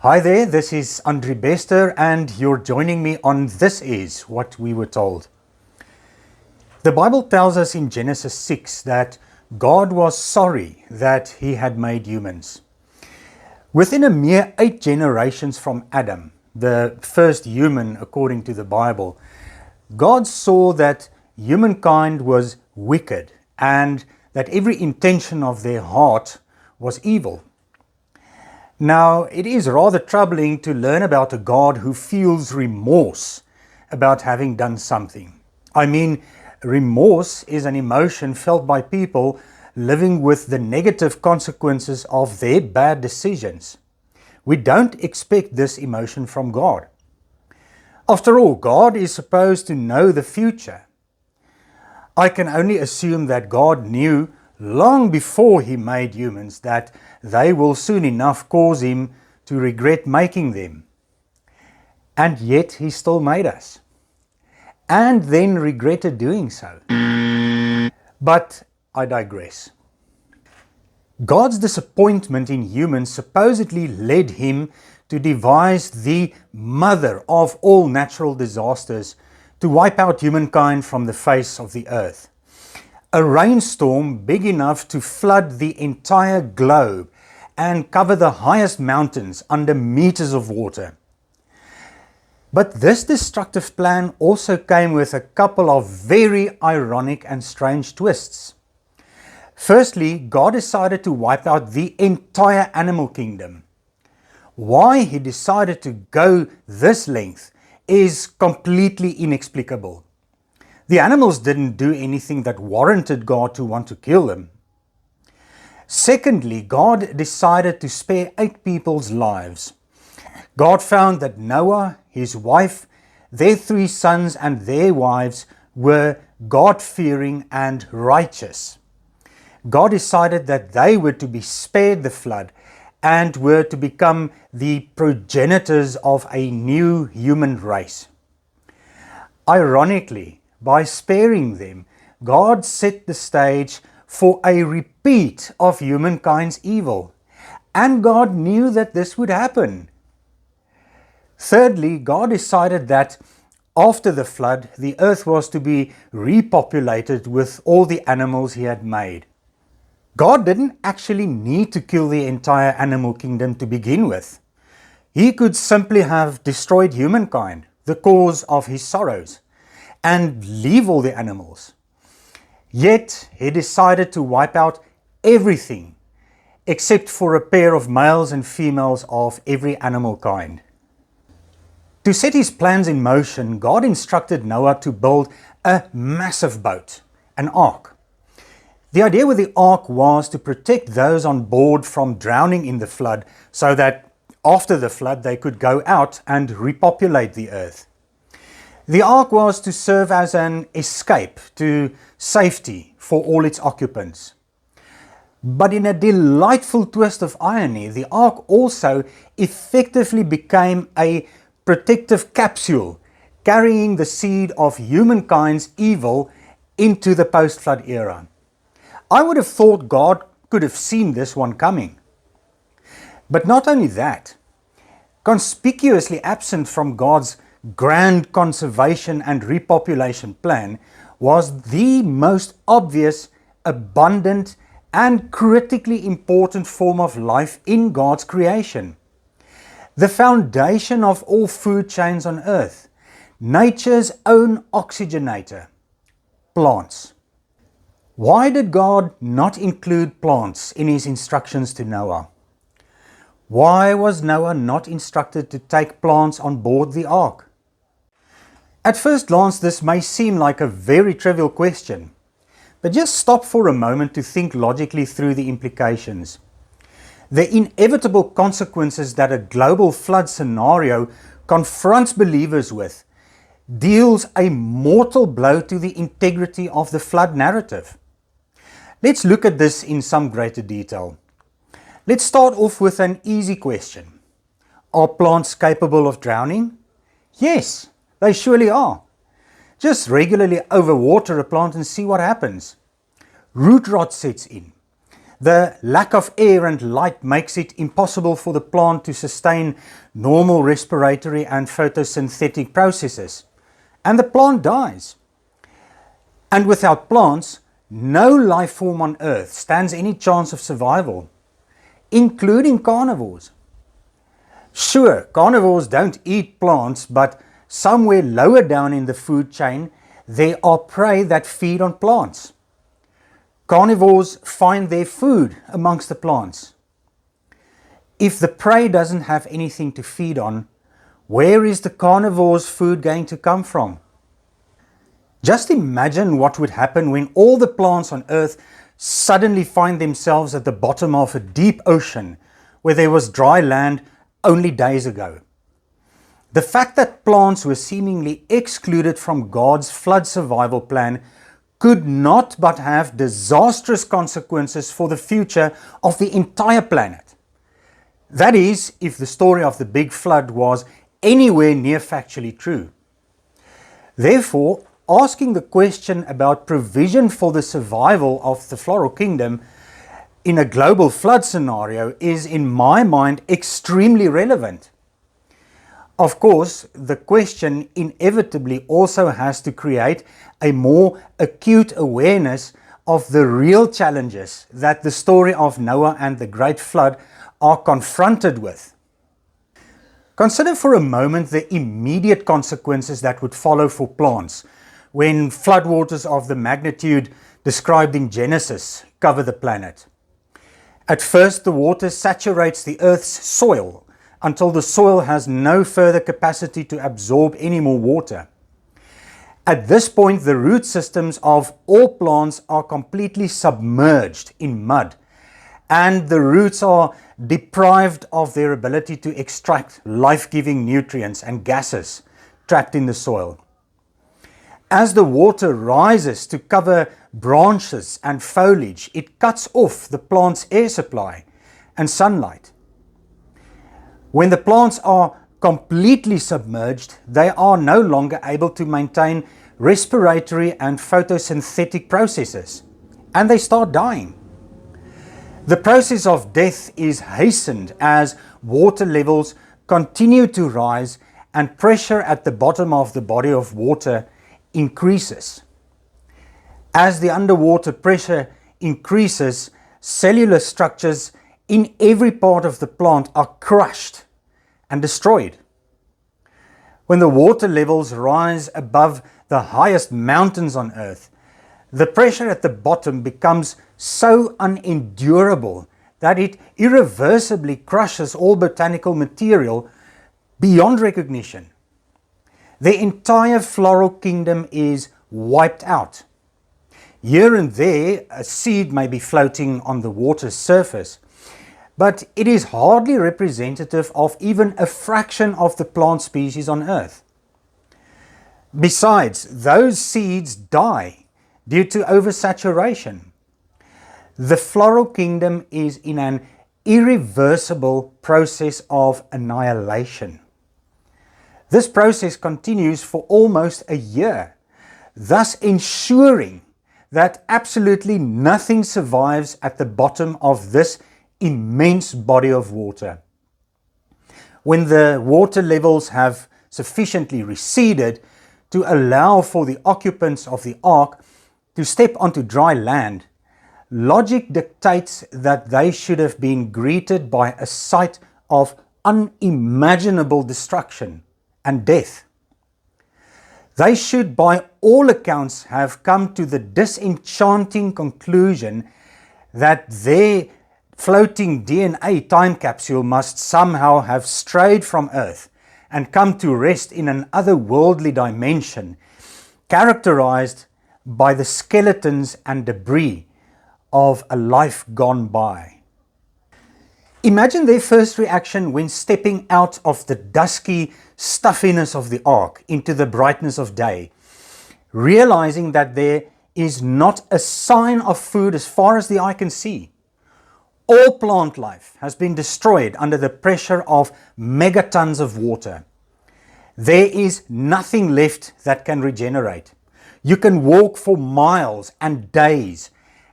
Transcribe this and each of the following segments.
Hi there, this is Andre Bester and you're joining me on This Is What We Were Told. The Bible tells us in Genesis 6 that God was sorry that he had made humans. Within a mere 8 generations from Adam, the first human according to the Bible, God saw that humankind was wicked and that every intention of their heart was evil. Now, it is rather troubling to learn about a God who feels remorse about having done something. I mean, remorse is an emotion felt by people living with the negative consequences of their bad decisions. We don't expect this emotion from God. After all, God is supposed to know the future. I can only assume that God knew long before he made humans that they will soon enough cause him to regret making them. And yet he still made us. And then regretted doing so. But I digress. God's disappointment in humans supposedly led him to devise the mother of all natural disasters to wipe out humankind from the face of the earth. A rainstorm big enough to flood the entire globe and cover the highest mountains under meters of water. But this destructive plan also came with a couple of very ironic and strange twists. Firstly, God decided to wipe out the entire animal kingdom. Why he decided to go this length is completely inexplicable. The animals didn't do anything that warranted God to want to kill them. Secondly, God decided to spare 8 people's lives. God found that Noah, his wife, their 3 sons and their wives were God-fearing and righteous. God decided that they were to be spared the flood and were to become the progenitors of a new human race. Ironically, by sparing them, God set the stage for a repeat of humankind's evil. And God knew that this would happen. Thirdly, God decided that after the flood, the earth was to be repopulated with all the animals he had made. God didn't actually need to kill the entire animal kingdom to begin with. He could simply have destroyed humankind, the cause of his sorrows, and leave all the animals. Yet he decided to wipe out everything except for a pair of males and females of every animal kind. To set his plans in motion, God instructed Noah to build a massive boat, an ark. The idea with the ark was to protect those on board from drowning in the flood so that after the flood they could go out and repopulate the earth. The ark was to serve as an escape to safety for all its occupants. But in a delightful twist of irony, the ark also effectively became a protective capsule carrying the seed of humankind's evil into the post-flood era. I would have thought God could have seen this one coming. But not only that, conspicuously absent from God's grand conservation and repopulation plan was the most obvious, abundant, and critically important form of life in God's creation. The foundation of all food chains on earth, nature's own oxygenator, plants. Why did God not include plants in his instructions to Noah? Why was Noah not instructed to take plants on board the ark? At first glance, this may seem like a very trivial question, but just stop for a moment to think logically through the implications. The inevitable consequences that a global flood scenario confronts believers with deals a mortal blow to the integrity of the flood narrative. Let's look at this in some greater detail. Let's start off with an easy question. Are plants capable of drowning? Yes. They surely are. Just regularly overwater a plant and see what happens. Root rot sets in. The lack of air and light makes it impossible for the plant to sustain normal respiratory and photosynthetic processes, and the plant dies. And without plants, no life form on Earth stands any chance of survival, including carnivores. Sure, carnivores don't eat plants, but somewhere lower down in the food chain, there are prey that feed on plants. Carnivores find their food amongst the plants. If the prey doesn't have anything to feed on, where is the carnivore's food going to come from? Just imagine what would happen when all the plants on Earth suddenly find themselves at the bottom of a deep ocean where there was dry land only days ago. The fact that plants were seemingly excluded from God's flood survival plan could not but have disastrous consequences for the future of the entire planet. That is, if the story of the big flood was anywhere near factually true. Therefore, asking the question about provision for the survival of the floral kingdom in a global flood scenario is, in my mind, extremely relevant. Of course, the question inevitably also has to create a more acute awareness of the real challenges that the story of Noah and the Great Flood are confronted with. Consider for a moment the immediate consequences that would follow for plants when floodwaters of the magnitude described in Genesis cover the planet. At first, the water saturates the Earth's soil until the soil has no further capacity to absorb any more water. At this point, the root systems of all plants are completely submerged in mud, and the roots are deprived of their ability to extract life-giving nutrients and gases trapped in the soil. As the water rises to cover branches and foliage, it cuts off the plant's air supply and sunlight. When the plants are completely submerged, they are no longer able to maintain respiratory and photosynthetic processes, and they start dying. The process of death is hastened as water levels continue to rise and pressure at the bottom of the body of water increases. As the underwater pressure increases, cellular structures in every part of the plant are crushed and destroyed. When the water levels rise above the highest mountains on Earth, the pressure at the bottom becomes so unendurable that it irreversibly crushes all botanical material beyond recognition. The entire floral kingdom is wiped out. Here and there, a seed may be floating on the water's surface, but it is hardly representative of even a fraction of the plant species on Earth. Besides, those seeds die due to oversaturation. The floral kingdom is in an irreversible process of annihilation. This process continues for almost a year, thus ensuring that absolutely nothing survives at the bottom of this immense body of water. When the water levels have sufficiently receded to allow for the occupants of the ark to step onto dry land, logic dictates that they should have been greeted by a sight of unimaginable destruction and death. They should, by all accounts, have come to the disenchanting conclusion that their floating DNA time capsule must somehow have strayed from Earth and come to rest in an otherworldly dimension, characterized by the skeletons and debris of a life gone by. Imagine their first reaction when stepping out of the dusky stuffiness of the ark into the brightness of day, realizing that there is not a sign of food as far as the eye can see. All plant life has been destroyed under the pressure of megatons of water. There is nothing left that can regenerate. You can walk for miles and days,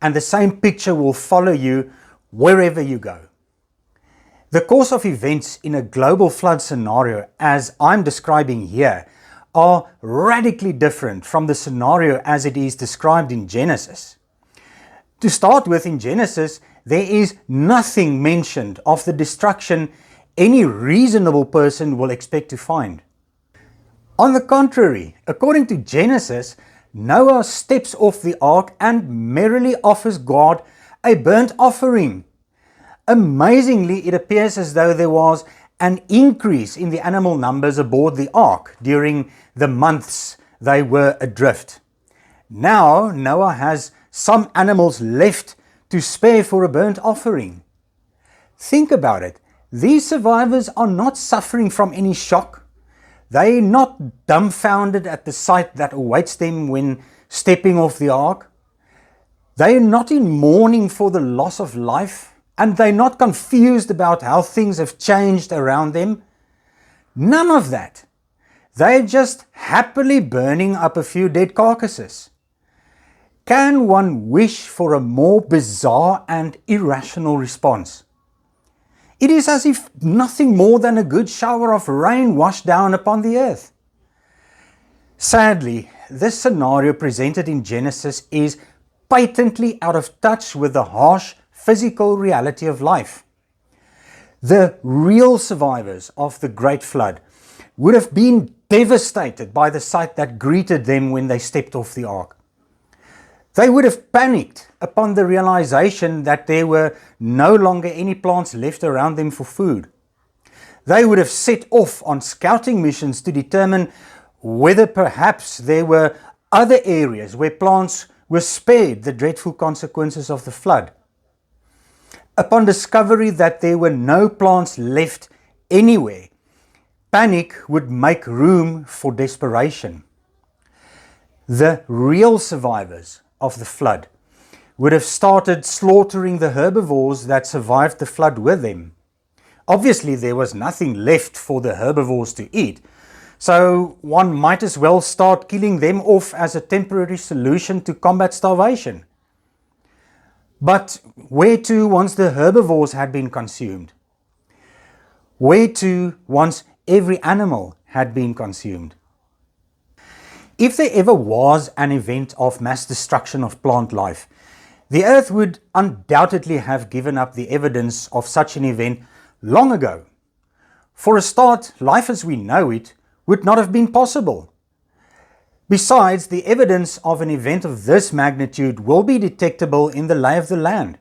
and the same picture will follow you wherever you go. The course of events in a global flood scenario, as I'm describing here, are radically different from the scenario as it is described in Genesis. To start with, in Genesis, there is nothing mentioned of the destruction any reasonable person will expect to find. On the contrary, according to Genesis, Noah steps off the ark and merrily offers God a burnt offering. Amazingly, it appears as though there was an increase in the animal numbers aboard the ark during the months they were adrift. Now, Noah has some animals left to spare for a burnt offering. Think about it. These survivors are not suffering from any shock. They're not dumbfounded at the sight that awaits them when stepping off the ark. They're not in mourning for the loss of life. And they're not confused about how things have changed around them. None of that. They're just happily burning up a few dead carcasses. Can one wish for a more bizarre and irrational response? It is as if nothing more than a good shower of rain washed down upon the earth. Sadly, this scenario presented in Genesis is patently out of touch with the harsh physical reality of life. The real survivors of the Great Flood would have been devastated by the sight that greeted them when they stepped off the ark. They would have panicked upon the realization that there were no longer any plants left around them for food. They would have set off on scouting missions to determine whether perhaps there were other areas where plants were spared the dreadful consequences of the flood. Upon discovery that there were no plants left anywhere, panic would make room for desperation. The real survivors of the flood would have started slaughtering the herbivores that survived the flood with them. Obviously, there was nothing left for the herbivores to eat, so one might as well start killing them off as a temporary solution to combat starvation. But where to once the herbivores had been consumed? Where to once every animal had been consumed? If there ever was an event of mass destruction of plant life, the earth would undoubtedly have given up the evidence of such an event long ago. For a start, life as we know it would not have been possible. Besides, the evidence of an event of this magnitude will be detectable in the lay of the land,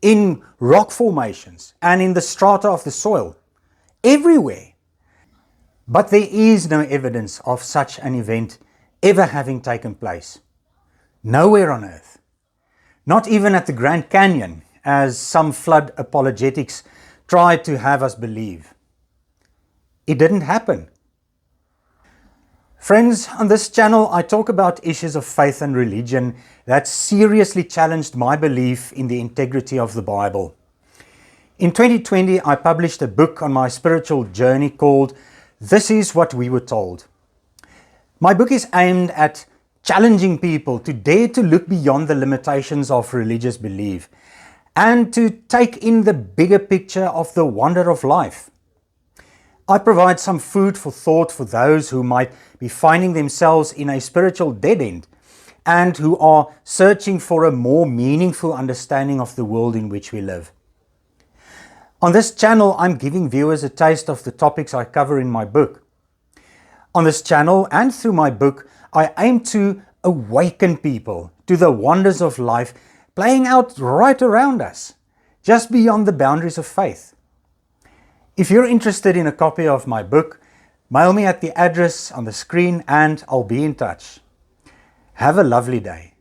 in rock formations, and in the strata of the soil, everywhere. But there is no evidence of such an event ever having taken place. Nowhere on earth. Not even at the Grand Canyon, as some flood apologetics tried to have us believe. It didn't happen. Friends, on this channel I talk about issues of faith and religion that seriously challenged my belief in the integrity of the Bible. In 2020 I published a book on my spiritual journey called This Is What We Were Told. My book is aimed at challenging people to dare to look beyond the limitations of religious belief and to take in the bigger picture of the wonder of life. I provide some food for thought for those who might be finding themselves in a spiritual dead end and who are searching for a more meaningful understanding of the world in which we live. On this channel, I'm giving viewers a taste of the topics I cover in my book. On this channel and through my book, I aim to awaken people to the wonders of life playing out right around us, just beyond the boundaries of faith. If you're interested in a copy of my book, mail me at the address on the screen and I'll be in touch. Have a lovely day.